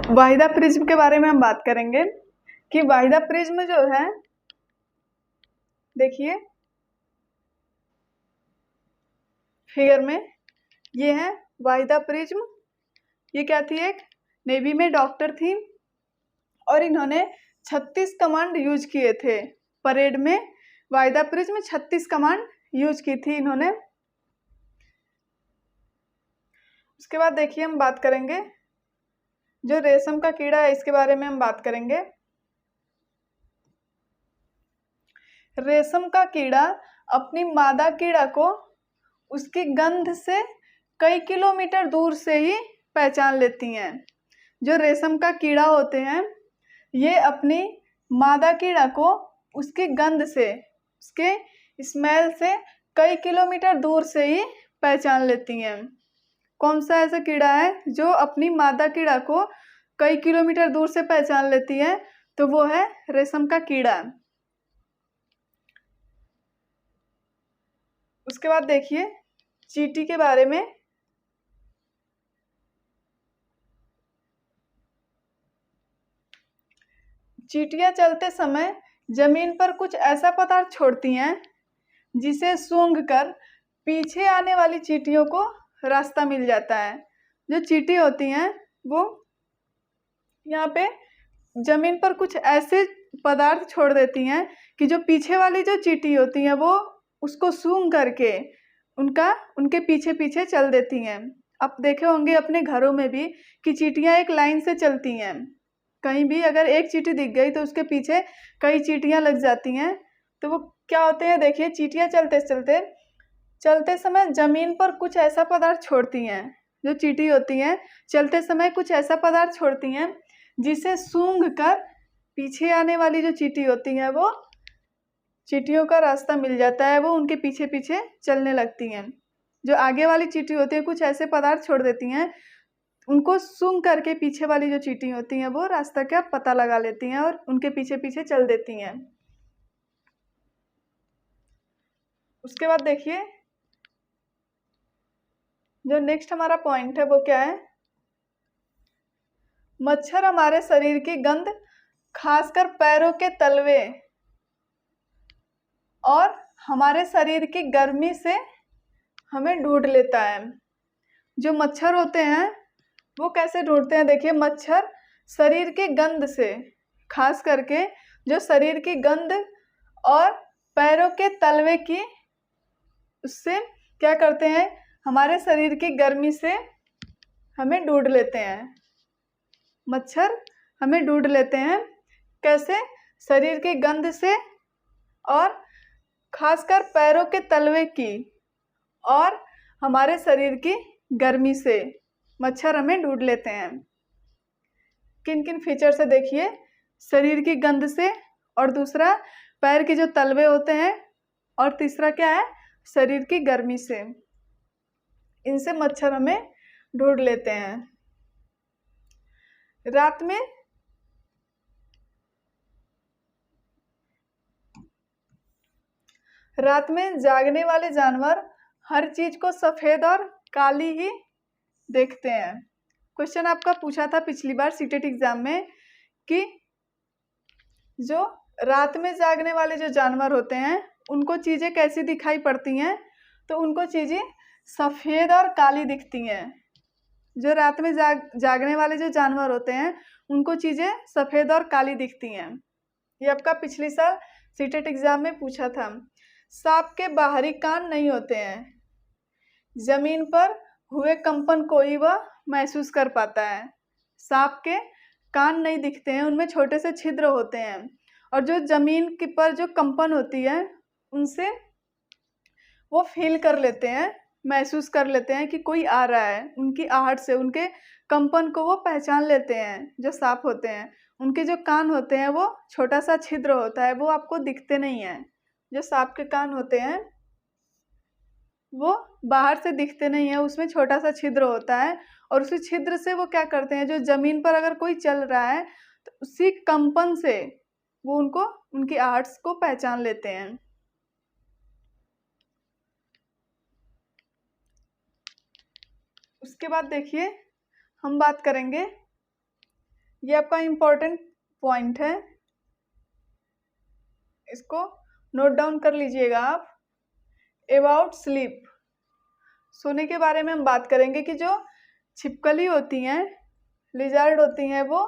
Waheeda prism के बारे में हम बात करेंगे कि वाहिदा प्रिज्म जो है, देखिए फिगर में, ये है वाहिदा प्रिज्म। ये क्या थी? एक नेवी में डॉक्टर थी और इन्होंने 36 कमांड यूज किए थे परेड में। वाहिदा प्रिज्म 36 कमांड यूज की थी इन्होंने। उसके बाद देखिए हम बात करेंगे जो रेशम का कीड़ा है, इसके बारे में हम बात करेंगे। रेशम का कीड़ा अपनी मादा कीड़ा को उसकी गंध से कई किलोमीटर दूर से ही पहचान लेती हैं। जो रेशम का कीड़ा होते हैं, ये अपनी मादा कीड़ा को उसकी गंध से, उसके स्मेल से कई किलोमीटर दूर से ही पहचान लेती हैं। कौन सा ऐसा कीड़ा है जो अपनी मादा कीड़ा को कई किलोमीटर दूर से पहचान लेती है? तो वो है रेशम का कीड़ा। उसके बाद देखिए चींटी के बारे में। चींटियां चलते समय जमीन पर कुछ ऐसा पदार्थ छोड़ती हैं जिसे सूंघकर पीछे आने वाली चींटियों को रास्ता मिल जाता है। जो चींटी होती हैं वो यहाँ पे जमीन पर कुछ ऐसे पदार्थ छोड़ देती हैं कि जो पीछे वाली जो चींटी होती हैं वो उसको सूंघ करके उनके पीछे पीछे चल देती हैं। आप देखे होंगे अपने घरों में भी कि चींटियां एक लाइन से चलती हैं। कहीं भी अगर एक चींटी दिख गई तो उसके पीछे कई चींटियां लग जाती हैं। तो वो क्या होते हैं, देखिए चींटियां चलते समय जमीन पर कुछ ऐसा पदार्थ छोड़ती हैं। जो चींटी होती हैं चलते समय कुछ ऐसा पदार्थ छोड़ती हैं जिसे सूंघ कर पीछे आने वाली जो चींटी होती हैं वो चींटियों का रास्ता मिल जाता है, वो उनके पीछे पीछे चलने लगती हैं। जो आगे वाली चींटी होती है कुछ ऐसे पदार्थ छोड़ देती हैं, उनको सूंघ करके पीछे वाली जो चींटी होती हैं वो रास्ता का पता लगा लेती हैं और उनके पीछे पीछे चल देती हैं। उसके बाद देखिए जो नेक्स्ट हमारा पॉइंट है वो क्या है? मच्छर हमारे शरीर की गंध खासकर पैरों के तलवे और हमारे शरीर की गर्मी से हमें ढूंढ लेता है। जो मच्छर होते हैं वो कैसे ढूंढते हैं? देखिए मच्छर शरीर की गंध से, खास करके जो शरीर की गंध और पैरों के तलवे की, उससे क्या करते हैं, हमारे शरीर की गर्मी से हमें ढूंढ लेते हैं। मच्छर हमें ढूंढ लेते हैं कैसे? शरीर की गंध से और खासकर पैरों के तलवे की और हमारे शरीर की गर्मी से मच्छर हमें ढूंढ लेते हैं। किन किन फीचर से? देखिए शरीर की गंध से, और दूसरा पैर के जो तलवे होते हैं, और तीसरा क्या है, शरीर की गर्मी से। इनसे मच्छर हमें ढूंढ लेते हैं। रात में जागने वाले जानवर हर चीज को सफेद और काली ही देखते हैं। क्वेश्चन आपका पूछा था पिछली बार सीटेट एग्जाम में कि जो रात में जागने वाले जो जानवर होते हैं उनको चीजें कैसी दिखाई पड़ती हैं? तो उनको चीजें सफेद और काली दिखती हैं। जो रात में जागने वाले जो जानवर होते हैं उनको चीजें सफेद और काली दिखती हैं। ये आपका पिछले साल सीटेट एग्जाम में पूछा था। सांप के बाहरी कान नहीं होते हैं। जमीन पर हुए कंपन को ही वह महसूस कर पाता है। सांप के कान नहीं दिखते हैं, उनमें छोटे से छिद्र होते हैं, और जो जमीन के पर जो कंपन होती है उनसे वो फील कर लेते हैं, महसूस कर लेते हैं कि कोई आ रहा है। उनकी आहट से, उनके कंपन को वो पहचान लेते हैं। जो सांप होते हैं उनके जो कान होते हैं वो छोटा सा छिद्र होता है, वो आपको दिखते नहीं है। जो सांप के कान होते हैं वो बाहर से दिखते नहीं है, उसमें छोटा सा छिद्र होता है, और उसी छिद्र से वो क्या करते हैं, जो जमीन पर अगर कोई चल रहा है तो उसी कंपन से वो उनकी आहट को पहचान लेते हैं। उसके बाद देखिए हम बात करेंगे ये आपका इम्पोर्टेंट पॉइंट है, इसको नोट डाउन कर लीजिएगा आप। अबाउट स्लीप, सोने के बारे में हम बात करेंगे कि जो छिपकली होती हैं, लिजार्ड होती हैं, वो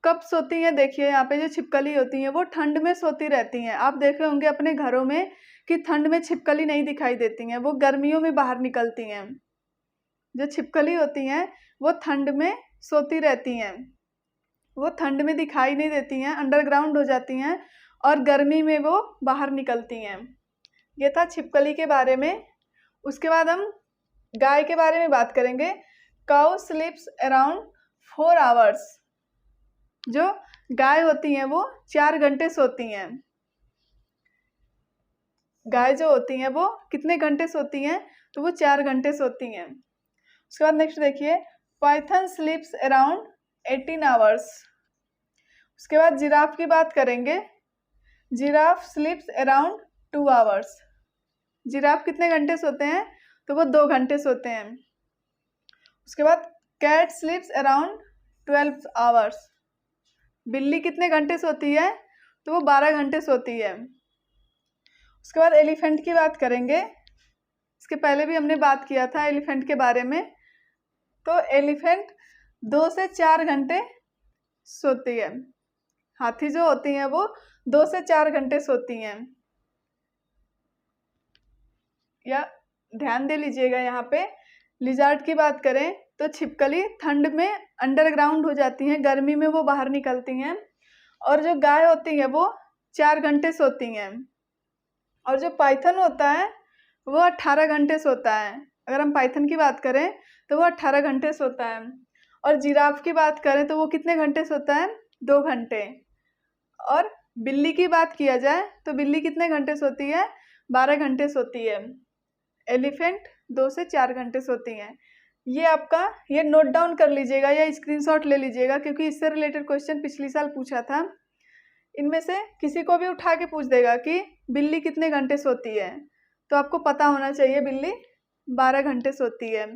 कब सोती हैं। देखिए यहाँ पे जो छिपकली होती हैं वो ठंड में सोती रहती हैं। आप देखे होंगे अपने घरों में कि ठंड में छिपकली नहीं दिखाई देती हैं, वो गर्मियों में बाहर निकलती हैं। जो छिपकली होती हैं वो ठंड में सोती रहती हैं, वो ठंड में दिखाई नहीं देती हैं, अंडरग्राउंड हो जाती हैं और गर्मी में वो बाहर निकलती हैं। ये था छिपकली के बारे में। उसके बाद हम गाय के बारे में बात करेंगे। Cow स्लीप्स around 4 hours. जो गाय होती हैं वो 4 घंटे सोती हैं। गाय जो होती हैं वो कितने घंटे सोती हैं, तो वो 4 घंटे सोती हैं। उसके बाद नेक्स्ट देखिए, पाइथन स्लीप्स अराउंड 18 आवर्स। उसके बाद जिराफ की बात करेंगे। Giraffe स्लीप्स around 2 hours. जिराफ कितने घंटे सोते हैं, तो वो 2 घंटे सोते हैं। उसके बाद कैट स्लीप्स अराउंड 12 आवर्स। बिल्ली कितने घंटे सोती है, तो वो 12 घंटे सोती है। उसके बाद एलिफेंट की बात करेंगे। इसके पहले भी हमने बात किया था एलिफेंट के बारे में। तो एलिफेंट 2 से 4 घंटे सोती है। हाथी जो होती हैं वो 2 से 4 घंटे सोती हैं। या ध्यान दे लीजिएगा, यहाँ पे लिजार्ड की बात करें तो छिपकली ठंड में अंडरग्राउंड हो जाती हैं, गर्मी में वो बाहर निकलती हैं। और जो गाय होती है वो 4 घंटे सोती हैं। और जो पाइथन होता है वो 18 घंटे सोता है। अगर हम पाइथन की बात करें तो वो 18 घंटे सोता है। और जिराफ की बात करें तो वो कितने घंटे सोता है, 2 घंटे। और बिल्ली की बात किया जाए तो बिल्ली कितने घंटे सोती है, 12 घंटे सोती है। एलिफेंट 2 से 4 घंटे सोती हैं। ये आपका, ये नोट डाउन कर लीजिएगा या स्क्रीनशॉट ले लीजिएगा, क्योंकि इससे रिलेटेड क्वेश्चन पिछली साल पूछा था। इनमें से किसी को भी उठा के पूछ देगा कि बिल्ली कितने घंटे सोती है, तो आपको पता होना चाहिए बिल्ली 12 घंटे सोती है।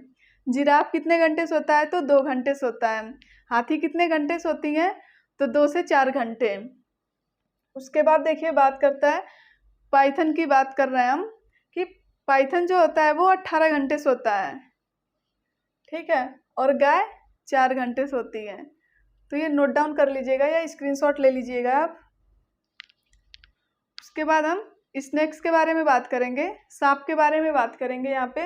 जिराफ कितने घंटे सोता है, तो 2 घंटे सोता है। हाथी कितने घंटे सोती है, तो 2 से 4 घंटे। उसके बाद देखिए बात करता है पाइथन की, बात कर रहे हैं हम कि पाइथन जो होता है वो 18 घंटे सोता है, ठीक है। और गाय 4 घंटे सोती है। तो ये नोट डाउन कर लीजिएगा या स्क्रीनशॉट ले लीजिएगा आप। उसके बाद हम स्नेक्स के बारे में बात करेंगे, सांप के बारे में बात करेंगे। यहाँ पे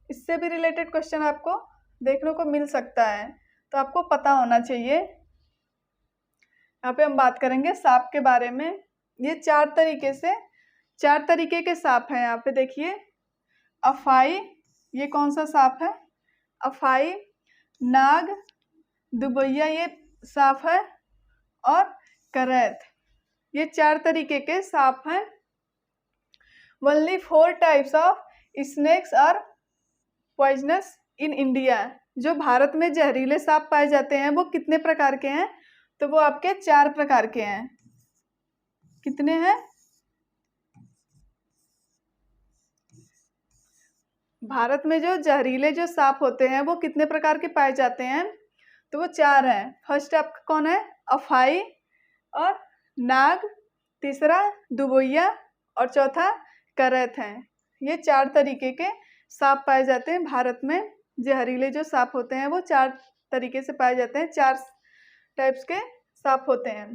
इससे भी रिलेटेड क्वेश्चन आपको देखने को मिल सकता है, तो आपको पता होना चाहिए। यहाँ पे हम बात करेंगे सांप के बारे में। ये 4 तरीके के सांप हैं। यहाँ पे देखिए, अफाई, ये कौन सा सांप है, अफाई। नाग, दुबैया ये सांप है। और करैत, ये 4 तरीके के सांप हैं। Only 4 types of snakes are poisonous in India. जो भारत में जहरीले सांप पाए जाते हैं वो कितने प्रकार के हैं, तो वो आपके 4 प्रकार के हैं। कितने हैं, भारत में जो जहरीले जो सांप होते हैं वो कितने प्रकार के पाए जाते हैं, तो वो 4 हैं। फर्स्ट आपका कौन है, अफाई और नाग, तीसरा दुबैया और चौथा करैत हैं। ये 4 तरीके के सांप पाए जाते हैं भारत में। जहरीले जो सांप होते हैं वो 4 तरीके से पाए जाते हैं, 4 टाइप्स के सांप होते हैं।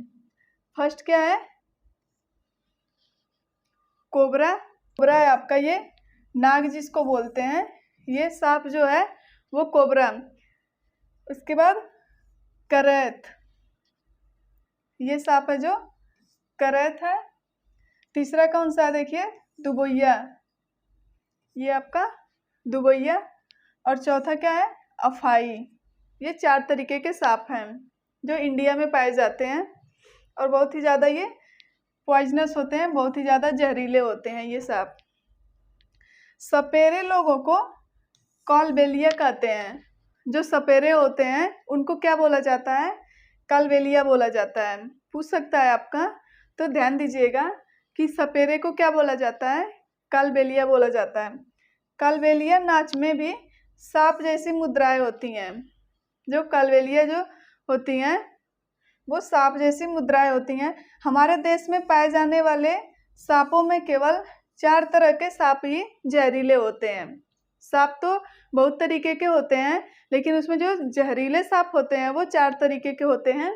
फर्स्ट क्या है, कोबरा। कोबरा है आपका ये नाग जिसको बोलते हैं, ये सांप जो है वो कोबरा। उसके बाद करैत, ये सांप है जो करैत है। तीसरा कौन सा है, देखिए दुबैया, ये आपका दुबैया। और चौथा क्या है, अफाई। ये 4 तरीके के सांप हैं जो इंडिया में पाए जाते हैं और बहुत ही ज़्यादा ये पॉइजनस होते हैं, बहुत ही ज़्यादा जहरीले होते हैं ये सांप। सपेरे लोगों को कॉलबेलिया कहते हैं। जो सपेरे होते हैं उनको क्या बोला जाता है, कालबेलिया बोला जाता है। पूछ सकता है आपका, तो ध्यान दीजिएगा कि सपेरे को क्या बोला जाता है, कालबेलिया बोला जाता है। कालबेलिया नाच में भी सांप जैसी मुद्राएं होती हैं। जो कलवेलिया जो होती हैं वो सांप जैसी मुद्राएं होती हैं। हमारे देश में पाए जाने वाले सांपों में केवल 4 तरह के सांप ही जहरीले होते हैं। सांप तो बहुत तरीके के होते हैं, लेकिन उसमें जो जहरीले सांप होते हैं वो 4 तरीके के होते हैं: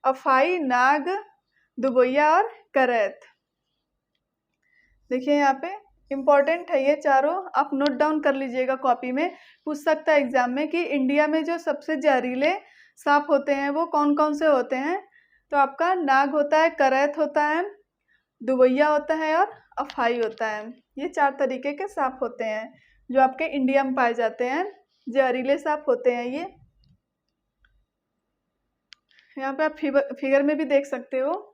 अफाई, नाग, दुबैया और करैत। देखिए यहाँ पे इम्पोर्टेंट है ये चारों, आप नोट डाउन कर लीजिएगा कॉपी में। पूछ सकता है एग्जाम में कि इंडिया में जो सबसे जहरीले सांप होते हैं वो कौन कौन से होते हैं। तो आपका नाग होता है, करैत होता है, दुबैया होता है और अफाई होता है। ये 4 तरीके के सांप होते हैं जो आपके इंडिया में पाए जाते हैं, जहरीले सांप होते हैं ये। यहाँ पे आप फिगर में भी देख सकते हो।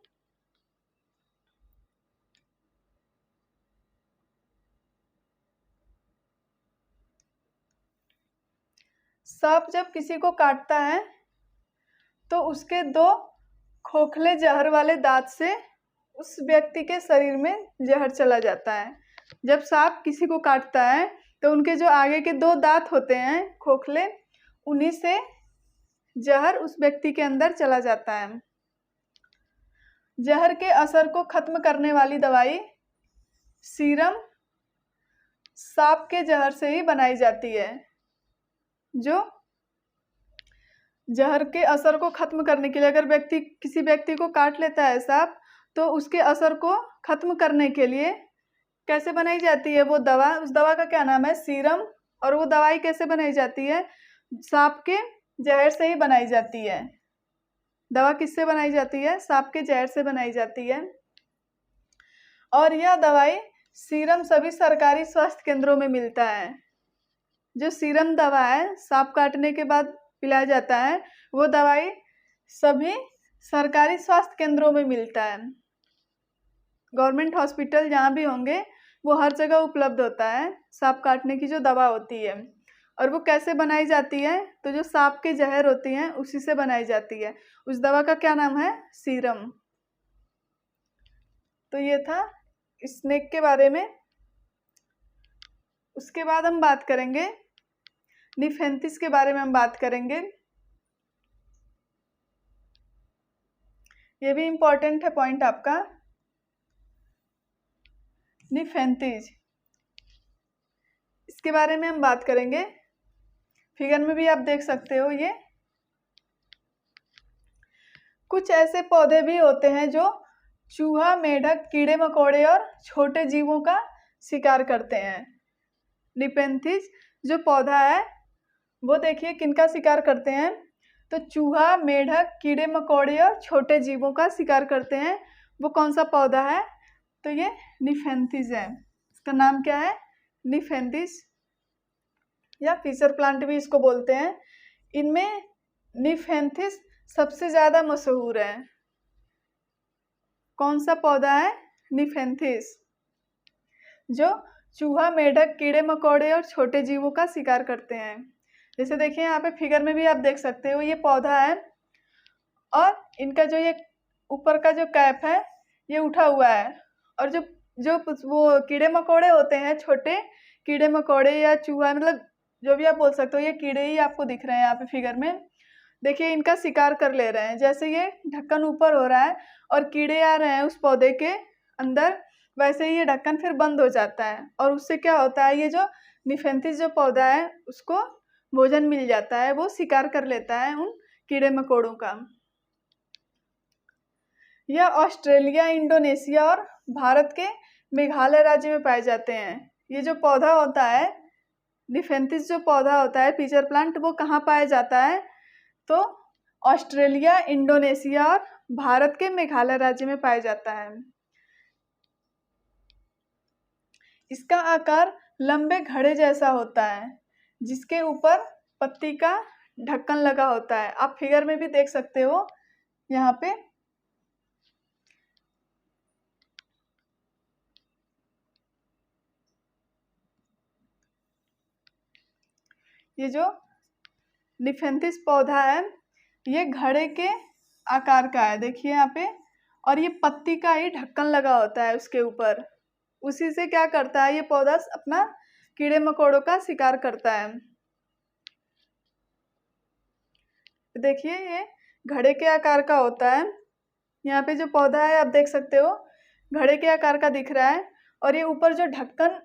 सांप जब किसी को काटता है तो उसके 2 खोखले जहर वाले दांत से उस व्यक्ति के शरीर में जहर चला जाता है। जब सांप किसी को काटता है तो उनके जो आगे के 2 दांत होते हैं खोखले, उन्हीं से जहर उस व्यक्ति के अंदर चला जाता है। जहर के असर को खत्म करने वाली दवाई सीरम सांप के जहर से ही बनाई जाती है। जो जहर के असर को खत्म करने के लिए अगर किसी व्यक्ति को काट लेता है सांप, तो उसके असर को खत्म करने के लिए कैसे बनाई जाती है वो दवा? उस दवा का क्या नाम है? सीरम। और वो दवाई कैसे बनाई जाती है? सांप के जहर से ही बनाई जाती है। दवा किससे बनाई जाती है? सांप के जहर से बनाई जाती है। और यह दवाई सीरम सभी सरकारी स्वास्थ्य केंद्रों में मिलता है। जो सीरम दवा है सांप काटने के बाद पिलाया जाता है, वो दवाई सभी सरकारी स्वास्थ्य केंद्रों में मिलता है। गवर्नमेंट हॉस्पिटल जहाँ भी होंगे वो हर जगह उपलब्ध होता है सांप काटने की जो दवा होती है। और वो कैसे बनाई जाती है? तो जो सांप के जहर होती हैं उसी से बनाई जाती है। उस दवा का क्या नाम है? सीरम। तो ये था स्नेक के बारे में। उसके बाद हम बात करेंगे निफेंथिस के बारे में। हम बात करेंगे, ये भी इम्पोर्टेंट है पॉइंट आपका। निफेंथिस, इसके बारे में हम बात करेंगे। फिगर में भी आप देख सकते हो। ये कुछ ऐसे पौधे भी होते हैं जो चूहा, मेढक, कीड़े मकोड़े और छोटे जीवों का शिकार करते हैं। निफेंथिस जो पौधा है वो देखिए किनका शिकार करते हैं? तो चूहा, मेढक, कीड़े मकोड़े और छोटे जीवों का शिकार करते हैं। वो कौन सा पौधा है? तो ये निफेंथिस है। इसका नाम क्या है? निफेंथिस, या फिशर प्लांट भी इसको बोलते हैं। इनमें निफेंथिस सबसे ज्यादा मशहूर है। कौन सा पौधा है? निफेंथिस, जो चूहा, मेढक, कीड़े मकोड़े और छोटे जीवों का शिकार करते हैं। जैसे देखिए यहाँ पे फिगर में भी आप देख सकते हो, ये पौधा है और इनका जो ये ऊपर का जो कैप है ये उठा हुआ है। और जो जो वो कीड़े मकोड़े होते हैं, छोटे कीड़े मकोड़े या चूहा, मतलब जो भी आप बोल सकते हो, ये कीड़े ही आपको दिख रहे हैं यहाँ पे फिगर में। देखिए इनका शिकार कर ले रहे हैं। जैसे ये ढक्कन ऊपर हो रहा है और कीड़े आ रहे हैं उस पौधे के अंदर, वैसे ही ये ढक्कन फिर बंद हो जाता है। और उससे क्या होता है, ये जो निफेंथिस जो पौधा है उसको भोजन मिल जाता है, वो शिकार कर लेता है उन कीड़े मकोड़ों का। यह ऑस्ट्रेलिया, इंडोनेशिया और भारत के मेघालय राज्य में पाए जाते हैं। ये जो पौधा होता है निफेंथिस, जो पौधा होता है फिशर प्लांट, वो कहाँ पाया जाता है? तो ऑस्ट्रेलिया, इंडोनेशिया और भारत के मेघालय राज्य में पाया जाता है। इसका आकार लंबे घड़े जैसा होता है जिसके ऊपर पत्ती का ढक्कन लगा होता है। आप फिगर में भी देख सकते हो यहाँ पे। ये जो निफेंथिस पौधा है ये घड़े के आकार का है, देखिए यहाँ पे। और ये पत्ती का ही ढक्कन लगा होता है उसके ऊपर। उसी से क्या करता है ये पौधा? अपना कीड़े मकोड़ों का शिकार करता है। देखिए ये घड़े के आकार का होता है। यहाँ पे जो पौधा है आप देख सकते हो घड़े के आकार का दिख रहा है, और ये ऊपर जो ढक्कन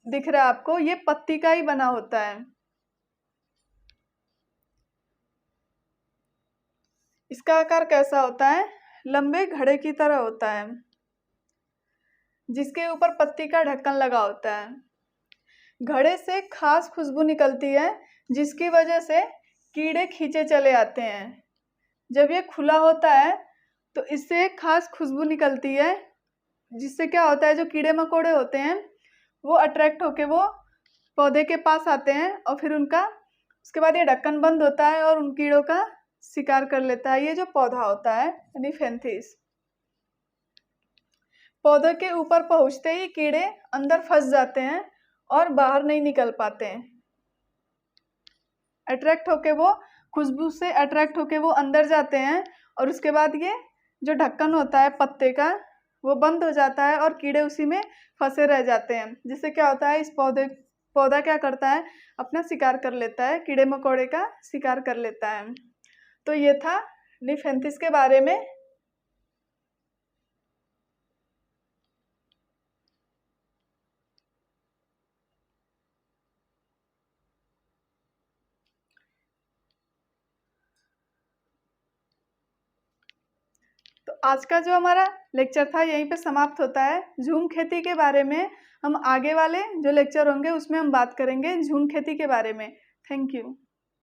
दिख रहा है आपको ये पत्ती का ही बना होता है। इसका आकार कैसा होता है? लंबे घड़े की तरह होता है जिसके ऊपर पत्ती का ढक्कन लगा होता है। घड़े से खास खुशबू निकलती है जिसकी वजह से कीड़े खींचे चले आते हैं। जब ये खुला होता है तो इससे एक खास खुशबू निकलती है जिससे क्या होता है, जो कीड़े मकोड़े होते हैं वो अट्रैक्ट होके वो पौधे के पास आते हैं, और फिर उनका उसके बाद ये ढक्कन बंद होता है और उन कीड़ों का शिकार कर लेता है ये जो पौधा होता है यानी फेंथिस। पौधे के ऊपर पहुंचते ही कीड़े अंदर फंस जाते हैं और बाहर नहीं निकल पाते हैं। अट्रैक्ट होके वो खुशबू से अट्रैक्ट होके वो अंदर जाते हैं, और उसके बाद ये जो ढक्कन होता है पत्ते का वो बंद हो जाता है और कीड़े उसी में फंसे रह जाते हैं, जिससे क्या होता है इस पौधा क्या करता है, अपना शिकार कर लेता है, कीड़े मकोड़े का शिकार कर लेता है। तो ये था निफेंथिस के बारे में। तो आज का जो हमारा लेक्चर था यहीं पे समाप्त होता है। झूम खेती के बारे में हम आगे वाले जो लेक्चर होंगे उसमें हम बात करेंगे झूम खेती के बारे में। Thank you.